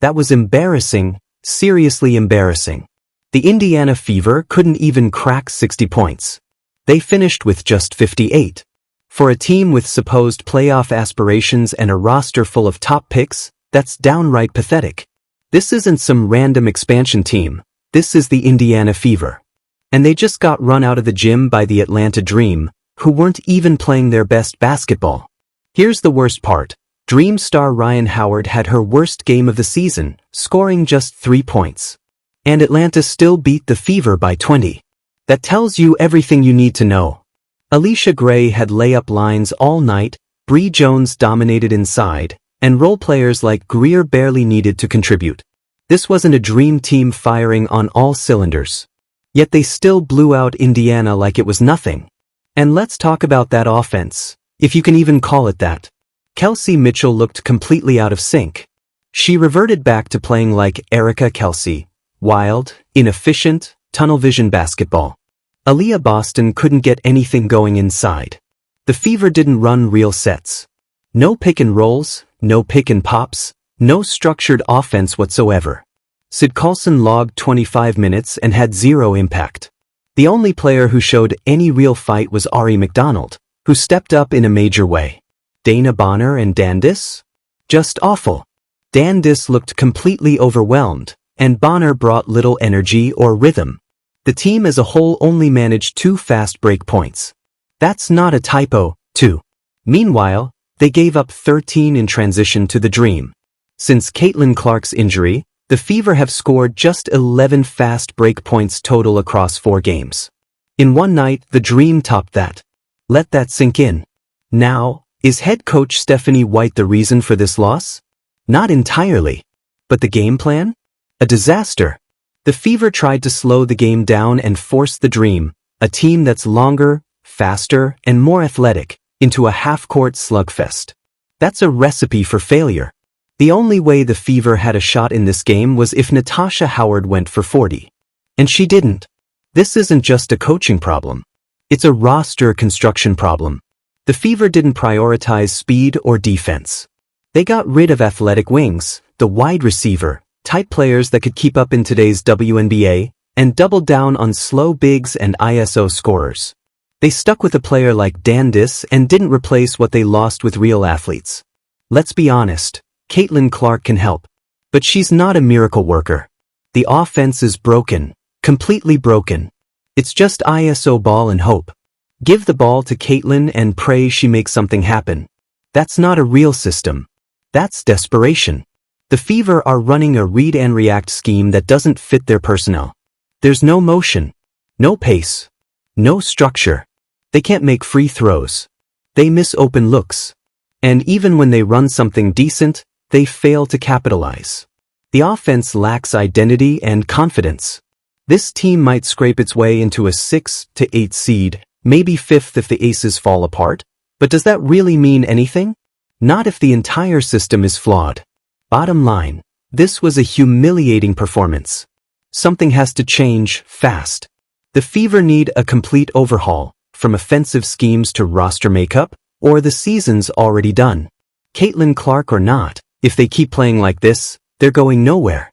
That was embarrassing, seriously embarrassing. The Indiana Fever couldn't even crack 60 points. They finished with just 58. For a team with supposed playoff aspirations and a roster full of top picks, that's downright pathetic. This isn't some random expansion team. This is the Indiana Fever. And they just got run out of the gym by the Atlanta Dream, who weren't even playing their best basketball. Here's the worst part. Dream star Ryan Howard had her worst game of the season, scoring just 3 points. And Atlanta still beat the Fever by 20. That tells you everything you need to know. Alicia Gray had layup lines all night, Bree Jones dominated inside, and role players like Greer barely needed to contribute. This wasn't a dream team firing on all cylinders. Yet they still blew out Indiana like it was nothing. And let's talk about that offense, if you can even call it that. Kelsey Mitchell looked completely out of sync. She reverted back to playing like Erica Kelsey, wild, inefficient, tunnel vision basketball. Aaliyah Boston couldn't get anything going inside. The Fever didn't run real sets. No pick and rolls, no pick and pops, no structured offense whatsoever. Sid Carlson logged 25 minutes and had zero impact. The only player who showed any real fight was Ari McDonald, who stepped up in a major way. Dana Bonner and Dandis? Just awful. Dandis looked completely overwhelmed, and Bonner brought little energy or rhythm. The team as a whole only managed 2 fast break points. That's not a typo, too. Meanwhile, they gave up 13 in transition to the Dream. Since Caitlin Clark's injury, the Fever have scored just 11 fast break points total across 4 games. In one night, the Dream topped that. Let that sink in. Now, is head coach Stephanie White the reason for this loss? Not entirely. But the game plan? A disaster. The Fever tried to slow the game down and force the Dream, a team that's longer, faster, and more athletic, into a half-court slugfest. That's a recipe for failure. The only way the Fever had a shot in this game was if Natasha Howard went for 40. And she didn't. This isn't just a coaching problem. It's a roster construction problem. The Fever didn't prioritize speed or defense. They got rid of athletic wings, the wide receiver, type players that could keep up in today's WNBA, and doubled down on slow bigs and ISO scorers. They stuck with a player like Dandis and didn't replace what they lost with real athletes. Let's be honest, Caitlin Clark can help. But she's not a miracle worker. The offense is broken, completely broken. It's just ISO ball and hope. Give the ball to Caitlin and pray she makes something happen. That's not a real system. That's desperation. The Fever are running a read and react scheme that doesn't fit their personnel. There's no motion, no pace, no structure. They can't make free throws. They miss open looks. And even when they run something decent, they fail to capitalize. The offense lacks identity and confidence. This team might scrape its way into a 6 to 8 seed, maybe 5th if the Aces fall apart, but does that really mean anything? Not if the entire system is flawed. Bottom line, this was a humiliating performance. Something has to change fast. The Fever need a complete overhaul, from offensive schemes to roster makeup, or the season's already done. Caitlin Clark or not, if they keep playing like this, they're going nowhere.